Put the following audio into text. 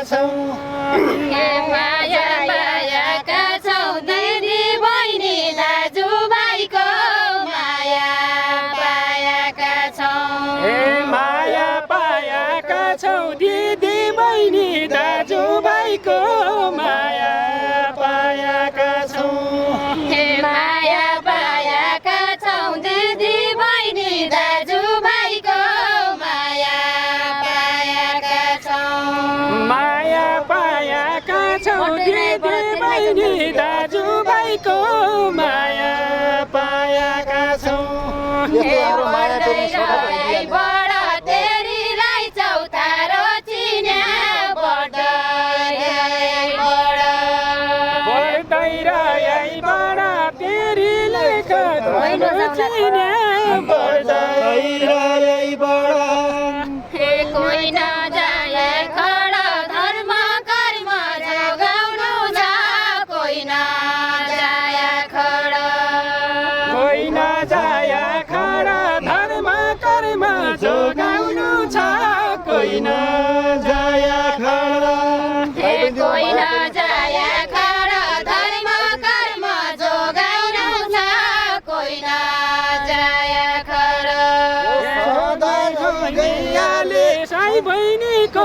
छौ माया पाएका छौ दिदी बहिनी दाजुभाइको माया पाएका छौ माया पाएका छौ दिदी बहिनी दाजुभाइको माया पाएका छौ माया पाएका छौ दिदी बहिनी दाजुभाइको माया पाएका छौ माया पाएका छौ दिदी बहिनी दाजुभाइको माया पाएका छौ बडा तेरीलाई चौतारो चिन्या बढ्दै रही बडा तेरीले कोही नजाए खडा धर्म कर्म जोगाउनु छ कोही नजाए खडा कोही नजाया खडा धर्म कर्म जोगाउनु छ कोही नजाया खडा कोही नजाए खडा धर्म कर्म जोगाउनु छ कोही नजाए खडा साई बहिनीको